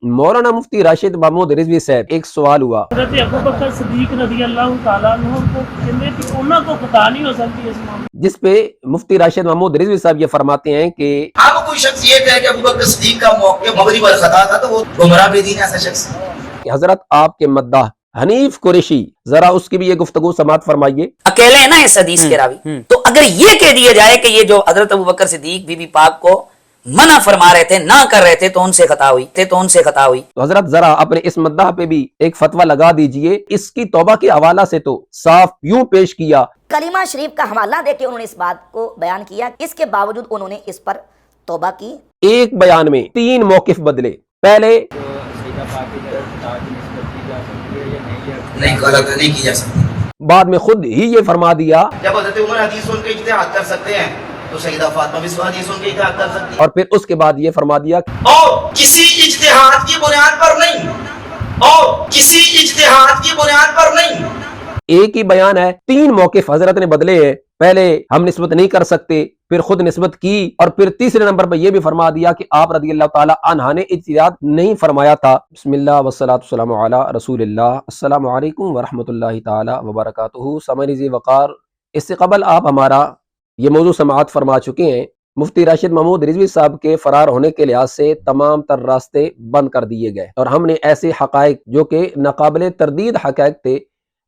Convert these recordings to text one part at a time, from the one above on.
مولانا مفتی راشد محمود رضوی صاحب ایک سوال ہوا حضرت ابو بکر صدیق رضی اللہ تعالیٰ عنہ کو کہتے کہ انہوں کو خطا نہیں ہو سکتی اس معاملے، جس پہ مفتی راشد محمود رضوی صاحب یہ فرماتے ہیں کہ آپ کوئی شخص یہ کہے کہ ابو بکر صدیق کا موقع مغرب اور خطا تھا تو وہ گمراہ بے دین ایسا شخص کہ حضرت آپ کے مداح حنیف قریشی، ذرا اس کی بھی یہ گفتگو سماعت فرمائیے۔ اکیلے ہیں نا اس حدیث کے راوی، تو اگر یہ کہہ دیا جائے کہ یہ جو حضرت ابو بکر صدیق بی بی پاک کو منع فرما رہے تھے، نہ کر رہے تھے، تو ان سے خطا ہوئی تو حضرت ذرا اپنے اس مداح پہ بھی ایک فتویٰ لگا دیجئے۔ اس کی توبہ کے حوالہ سے تو صاف یوں پیش کیا، کلمہ شریف کا حوالہ دے کے انہوں نے اس بات کو بیان کیا، اس کے باوجود انہوں نے اس پر توبہ کی۔ ایک بیان میں 3 موقف بدلے۔ پہلے نہیں غلط نہیں کی جا سکتی، بعد میں خود ہی یہ فرما دیا، جب حضرت عمر حدیث سن کے اجتہاد کر سکتے ہیں تو سیدہ فاطمہ بھی حدیث سن کے اجتہاد کر سکتی اور پھر اس کے بعد یہ فرما دیا اور کسی اجتہاد کی بنیاد پر نہیں، اور کسی اجتہاد کی بنیاد پر نہیں۔ ایک ہی بیان ہے، 3 موقف حضرت نے بدلے ہیں۔ پہلے ہم نسبت نہیں کر سکتے، پھر خود نسبت کی، اور پھر تیسرے نمبر پہ یہ بھی فرما دیا کہ آپ رضی اللہ تعالی عنہ نے اجتہاد نہیں فرمایا تھا۔ بسم اللہ والصلاۃ والسلام علی رسول اللہ۔ السلام علیکم ورحمۃ اللہ تعالی وبرکاتہ۔ سامعین ذی وقار، اس سے قبل آپ ہمارا یہ موضوع سماعت فرما چکے ہیں۔ مفتی راشد محمود رضوی صاحب کے فرار ہونے کے لحاظ سے تمام تر راستے بند کر دیے گئے، اور ہم نے ایسے حقائق جو کہ ناقابل تردید حقائق تھے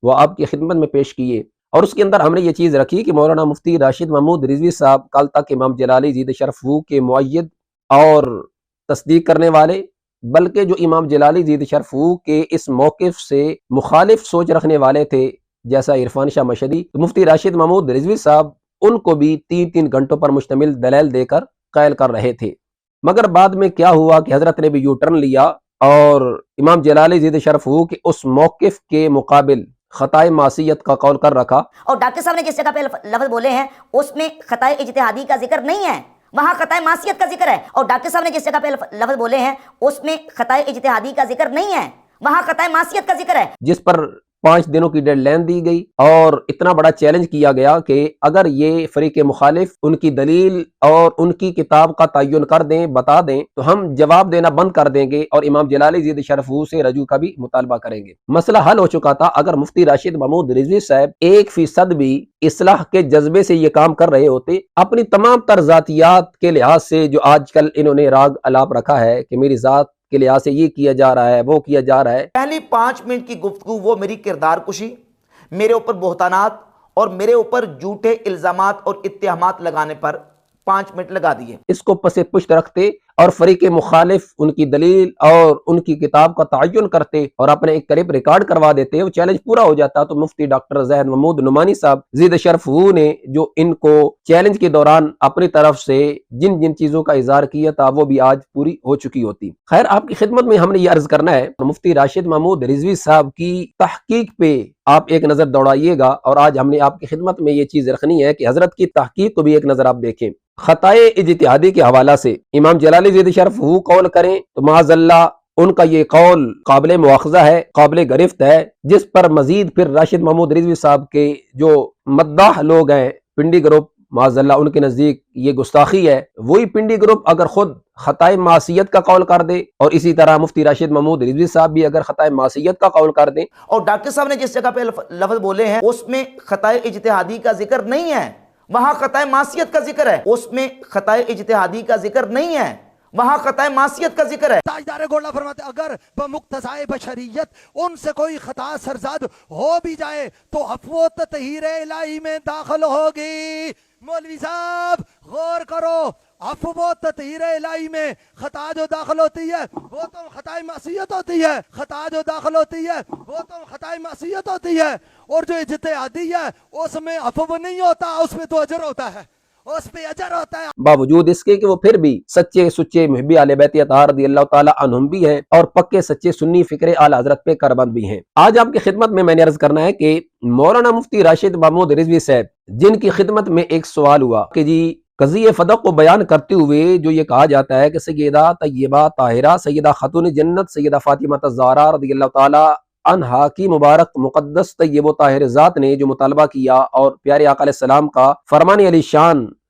وہ آپ کی خدمت میں پیش کیے، اور اس کے اندر ہم نے یہ چیز رکھی کہ مولانا مفتی راشد محمود رضوی صاحب کل تک امام جلالی زید شرف کے معید اور تصدیق کرنے والے، بلکہ جو امام جلالی زید شرف کے اس موقف سے مخالف سوچ رکھنے والے تھے جیسا عرفان شاہ مشہدی، تو مفتی راشد محمود رضوی صاحب ان کو بھی 3 گھنٹوں پر مشتمل دلائل دے کر قائل کر رہے تھے۔ مگر بعد میں کیا ہوا کہ حضرت نے بھی یو ٹرن لیا اور امام جلالی زید شرف کے اس موقف کے مقابل خطائے معصیت کا قول کر رکھا، اور ڈاکٹر صاحب نے جس جگہ پہ لفظ بولے ہیں اس میں خطائے اجتہادی کا ذکر نہیں ہے، وہاں خطائے معصیت کا ذکر ہے۔ اور ڈاکٹر صاحب نے جس جگہ پہ لفظ بولے ہیں اس میں خطائے اجتہادی کا ذکر نہیں ہے، وہاں خطائے معصیت کا ذکر ہے، جس پر 5 دنوں کی ڈیڈ لائن دی گئی، اور اتنا بڑا چیلنج کیا گیا کہ اگر یہ فریق مخالف ان کی دلیل اور ان کی کتاب کا تعین کر دیں، بتا دیں، تو ہم جواب دینا بند کر دیں گے اور امام جلالی زید شرف سے رجوع کا بھی مطالبہ کریں گے۔ مسئلہ حل ہو چکا تھا اگر مفتی راشد محمود رضوی صاحب 1% بھی اصلاح کے جذبے سے یہ کام کر رہے ہوتے۔ اپنی تمام تر ذاتیات کے لحاظ سے جو آج کل انہوں نے راگ الاپ رکھا ہے کہ میری ذات کے لحاظ سے یہ کیا جا رہا ہے، وہ کیا جا رہا ہے، پہلی 5 منٹ کی گفتگو وہ میری کردار کشی، میرے اوپر بہتانات اور میرے اوپر جھوٹے الزامات اور اتہامات لگانے پر 5 منٹ لگا دیے۔ اس کو پس پشت رکھتے اور فریق مخالف ان کی دلیل اور ان کی کتاب کا تعین کرتے اور اپنے ایک کلپ ریکارڈ کروا دیتے، وہ چیلنج پورا ہو جاتا۔ تو مفتی ڈاکٹر زاہد محمود نعمانی صاحب زید شرف نے جو ان کو چیلنج کے دوران اپنی طرف سے جن جن چیزوں کا اظہار کیا تھا وہ بھی آج پوری ہو چکی ہوتی۔ خیر، آپ کی خدمت میں ہم نے یہ عرض کرنا ہے، مفتی راشد محمود رضوی صاحب کی تحقیق پہ آپ ایک نظر دوڑائیے گا، اور آج ہم نے آپ کی خدمت میں یہ چیز رکھنی ہے کہ حضرت کی تحقیق کو بھی ایک نظر آپ دیکھیں۔ خطائے اجتہادی کے حوالہ سے امام جلالی زید شرف قول کریں تو معاذ اللہ ان کا یہ قول قابل مواخذہ ہے، قابل گرفت ہے، جس پر مزید پھر راشد محمود رضوی صاحب کے جو مداح لوگ ہیں، پنڈی گروپ، معاذ اللہ ان کے نزدیک یہ گستاخی ہے۔ وہی پنڈی گروپ اگر خود خطائے معصیت کا قول کر دے، اور اسی طرح مفتی راشد محمود رضوی صاحب بھی اگر خطائے معصیت کا قول کر دیں، اور ڈاکٹر صاحب نے جس جگہ پہ لفظ بولے ہیں اس میں خطائے اجتہادی کا ذکر نہیں ہے، وہاں خطائے معصیت کا ذکر ہے، اس میں خطائے اجتہادی کا ذکر نہیں ہے، وہاں خطائے معصیت کا ذکر ہے۔ تاجدار گولڈا فرماتے اگر بمقتضائے بشریت ان سے کوئی خطا سرزد ہو بھی جائے تو عفو و تطہیر الہی میں داخل ہوگی۔ مولوی صاحب غور کرو، عفو و تطہیر الہی میں خطا جو داخل ہوتی ہے وہ تو خطائے معصیت ہوتی ہے، خطا جو داخل ہوتی ہے وہ تو خطائے معصیت ہوتی ہے، اور جو اجتہادی ہے اس میں عفو نہیں ہوتا، اس میں تو اجر ہوتا ہے، اس پہ اجر ہوتا ہے۔ باوجود اس کے کہ وہ پھر بھی سچے سچے محبی اہل بیت اطہار رضی اللہ تعالی عنہم بھی ہیں، اور پکے سچے سنی فکر اعلی حضرت پہ کربند بھی ہیں۔ آج آپ کی خدمت میں نے عرض کرنا ہے کہ مولانا مفتی راشد محمود رضوی صاحب جن کی خدمت میں ایک سوال ہوا کہ جی قضیہ فدق کو بیان کرتے ہوئے جو یہ کہا جاتا ہے کہ سیدہ طیبہ طاہرہ سیدہ خاتون جنت سیدہ فاطمہ الزہرا رضی اللہ تعالی عنہا کی مبارک مقدس طیب و طاہر ذات نے جو مطالبہ کیا اور پیارے آقا علیہ السلام کا فرمان علی شان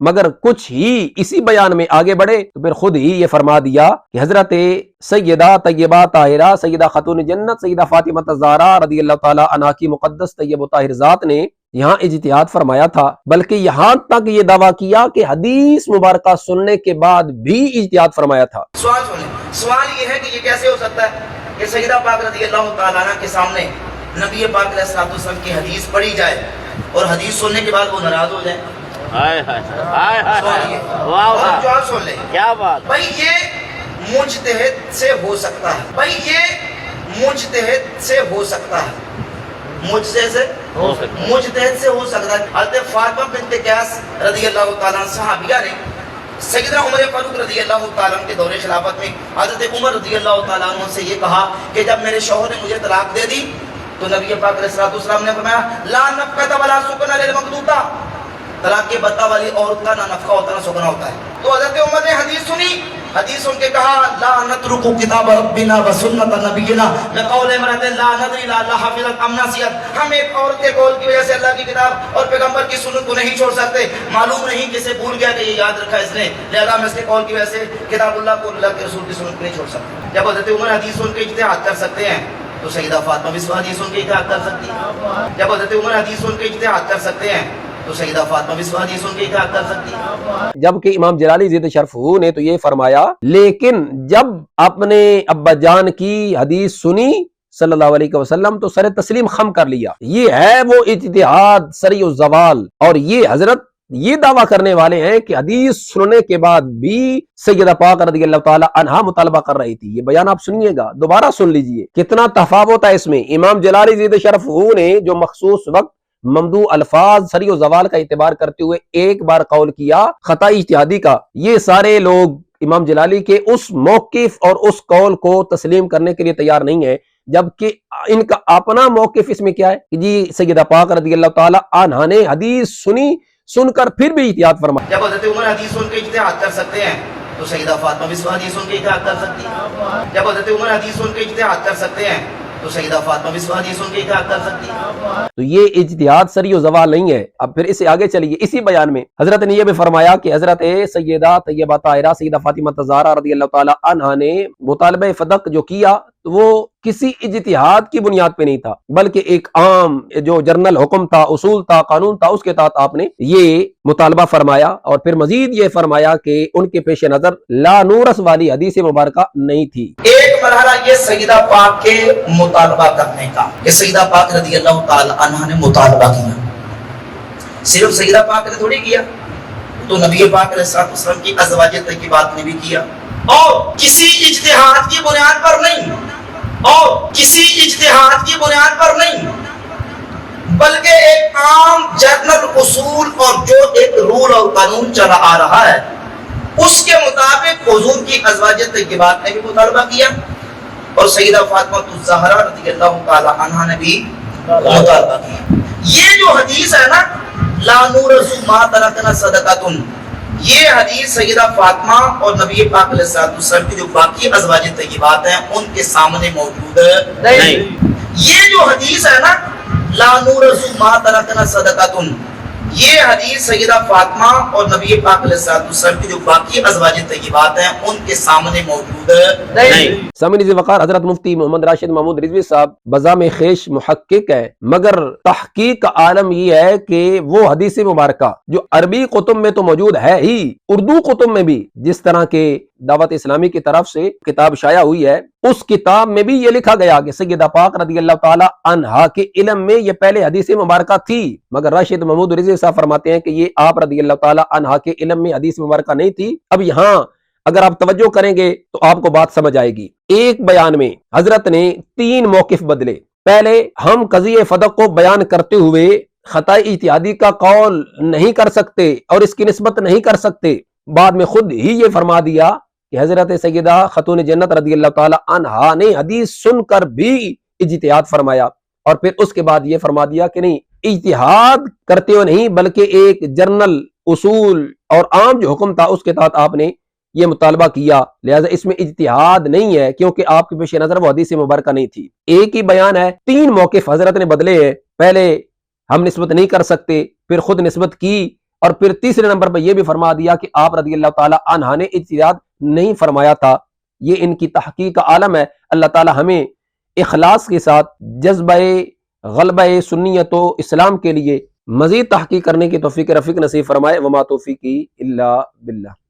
مگر کچھ ہی اسی بیان میں آگے بڑھے تو پھر خود ہی یہ فرما دیا کہ حضرت سیدہ طیبہ طاہرہ سیدہ خاتون جنت سیدہ فاطمہ الزہرا رضی اللہ تعالی عنہا کی مقدس طیب و طاہر ذات نے یہاں اجتہاد فرمایا تھا، بلکہ یہاں تک یہ دعویٰ کیا کہ حدیث مبارکہ سننے کے بعد بھی اجتہاد فرمایا تھا۔ سوال یہ ہے کہ یہ کیسے ہو سکتا ہے کہ سیدہ پاک رضی اللہ تعالیٰ عنہ کے سامنے نبی پاک علیہ الصلوۃ والسلام کی حدیث پڑھی جائے اور حدیث سننے کے بعد وہ ناراض ہو جائے؟ جواب سن لیں، کیا بات بھائی، یہ مجتہد سے ہو سکتا ہے، بھائی یہ مجتہد سے ہو سکتا ہے، مجتہد سے ہو سکتا ہے۔ حضرت فاطمہ بنت قیس رضی اللہ تعالیٰ عنہ صحابیہ نے سیدنا عمر فاروق رضی اللہ تعالیٰ عنہ کے دور خلافت میں حضرت عمر رضی اللہ تعالیٰ عنہ سے یہ کہا کہ جب میرے شوہر نے مجھے طلاق دے دی تو نبی پاک علیہ الصلوۃ والسلام نے فرمایا لا نفقۃ ولا سکن للمقدوۃ، طلاق کے بدہ والی عورت کا نہ نفقہ ہوتا نہ سکنا ہوتا ہے۔ تو حضرت عمر نے حدیث سنی، حدیث سن کے کہا لا نترک کتاب ربنا وسنت نبینا بقول امرأۃ لا ندری لعلها حفظت ام نسیت، ہم ایک عورت کے قول کی وجہ سے اللہ کی کتاب اور پیغمبر کی سنت کو نہیں چھوڑ سکتے، معلوم نہیں کسے بھول گیا کہ یہ یاد رکھا اس نے، لہذا ہم اس کے قول کی وجہ سے کتاب اللہ کو اللہ کے رسول کی سنت کو نہیں چھوڑ سکتے۔ جب حضرت عمر حدیث سن کے اجتہاد کر سکتے ہیں تو سیدہ فاطمہ بھی حدیث سن کے اجتہاد کر سکتی ہے۔ جب حضرت عمر حدیث سن کے اجتہاد کر سکتے ہیں تو سیدہ فاطمہ بھی حدیث سن کے اجتہاد کر سکتی ہے۔ جبکہ امام جلالی زید شرف نے تو یہ فرمایا لیکن جب اپنے ابا جان کی حدیث سنی صلی اللہ علیہ وسلم تو سر تسلیم خم کر لیا۔ یہ ہے وہ اجتہاد سری الزوال، اور یہ حضرت یہ دعویٰ کرنے والے ہیں کہ حدیث سننے کے بعد بھی سیدہ پاک رضی اللہ تعالی عنہا مطالبہ کر رہی تھی۔ یہ بیان آپ سنیے گا، دوبارہ سن لیجئے کتنا تفاوت ہے اس میں۔ امام جلالی زید شرف نے جو مخصوص وقت ممدوع الفاظ سری و زوال کا اعتبار کرتے ہوئے ایک بار قول کیا خطا اجتہادی کا، یہ سارے لوگ امام جلالی کے اس موقف اور اس قول کو تسلیم کرنے کے لیے تیار نہیں ہے، جبکہ ان کا اپنا موقف اس میں کیا ہے کہ جی سیدہ پاک رضی اللہ تعالی عنہا نے حدیث سنی، سن کر پھر بھی احتیاط فرمایا۔ جب حضرت عمر حدیث سن کے اجتہاد کر سکتے ہیں تو سیدہ فاطمہ بھی حدیث سن کے اجتہاد کر سکتی ہے۔ جب حضرت عمر حدیث سن کے اجتہاد کر سکتے ہیں تو سیدہ فاطمہ بھی حدیث سن کے اجتہاد کر سکتی ہے۔ تو یہ اجتہاد سری و زوال نہیں ہے۔ اب پھر اسے آگے چلیے، اسی بیان میں حضرت نے یہ بھی فرمایا کہ حضرت سیدہ طیبہ طاہرہ سیدہ فاطمہ الزہرا رضی اللہ تعالی عنہا نے مطالبہ فدق جو کیا تو وہ کسی اجتہاد کی بنیاد پہ نہیں تھا، بلکہ ایک عام جو جرنل حکم تھا، اصول تھا، قانون تھا، اس کے تحت آپ نے یہ مطالبہ فرمایا، اور پھر مزید یہ فرمایا کہ ان کے پیش نظر لا نورس والی حدیث مبارکہ نہیں تھی۔ ایک مرحلہ یہ سیدہ پاک کے مطالبہ کرنے کا کہ سیدہ پاک رضی اللہ تعالی عنہا نے مطالبہ کیا، صرف سیدہ پاک نے تھوڑی کیا، تو نبی پاک علیہ الصلوۃ والسلام کی ازواج طیبات نے بھی کیا، اور کسی اجتہاد کی بنیاد پر نہیں، بلکہ ایک عام جنرل اصول اور جو ایک رول اور قانون چلا آ رہا ہے اس کے مطابق حضور کی ازواج طیبات نے بھی مطالبہ کیا، اور سیدہ فاطمہ الزہرا رضی اللہ تعالی عنہا نے بھی مطالبہ کیا۔ یہ جو حدیث ہے نا لا نورث ما ترکنا صدقۃ، یہ حدیث سیدہ فاطمہ اور نبی پاک علیہ الصلوۃ والسلام کی جو باقی ازواج طیبات ہیں ان کے سامنے موجود نہیں۔ یہ جو حدیث ہے نا لا نورث ما ترکنا صدقۃ، یہ حدیث سیدہ فاطمہ اور نبی پاک علیہ الصلوۃ والسلام کی جو باقی ازواج طیبات ہیں ان کے سامنے موجود نہیں۔ سامعین وقار، حضرت مفتی محمد راشد محمود رضوی صاحب بزام خیش محقق ہے، مگر تحقیق کا عالم یہ ہے کہ وہ حدیث مبارکہ جو عربی کتب میں تو موجود ہے ہی، اردو کتب میں بھی جس طرح کے دعوت اسلامی کی طرف سے کتاب شائع ہوئی ہے، اس کتاب میں بھی یہ لکھا گیا کہ سیدہ پاک رضی اللہ تعالی عنہا کے علم میں یہ پہلے حدیث مبارکہ تھی، مگر راشد محمود رضوی صاحب فرماتے ہیں کہ یہ آپ رضی اللہ تعالی عنہا کے علم میں حدیث مبارکہ نہیں تھی۔ اب یہاں اگر آپ توجہ کریں گے تو آپ کو بات سمجھ آئے گی۔ ایک بیان میں حضرت نے 3 موقف بدلے۔ پہلے ہم قضیہ فدق کو بیان کرتے ہوئے خطا اجتہادی کا قول نہیں کر سکتے اور اس کی نسبت نہیں کر سکتے، بعد میں خود ہی یہ فرما دیا کہ حضرت سیدہ خاتون جنت رضی اللہ تعالی عنہا نے حدیث سن کر بھی اجتہاد فرمایا، اور پھر اس کے بعد یہ فرما دیا کہ نہیں، اجتہاد کرتے ہوئے نہیں بلکہ ایک جرنل اصول اور عام جو حکم تھا اس کے تحت آپ نے یہ مطالبہ کیا، لہذا اس میں اجتہاد نہیں ہے کیونکہ آپ کے پیش نظر وہ حدیث مبارکہ نہیں تھی۔ ایک ہی بیان ہے، 3 موقف حضرت نے بدلے ہیں۔ پہلے ہم نسبت نہیں کر سکتے، پھر خود نسبت کی، اور پھر تیسرے نمبر پہ یہ بھی فرما دیا کہ آپ رضی اللہ تعالی عنہ نے اجتہاد نہیں فرمایا تھا. یہ ان کی تحقیق کا عالم ہے. اللہ تعالی ہمیں اخلاص کے ساتھ جذبہ غلبہ سنیت و اسلام کے لیے مزید تحقیق کرنے کی توفیق رفیق نصیب فرمائے. وما توفیقی الا باللہ.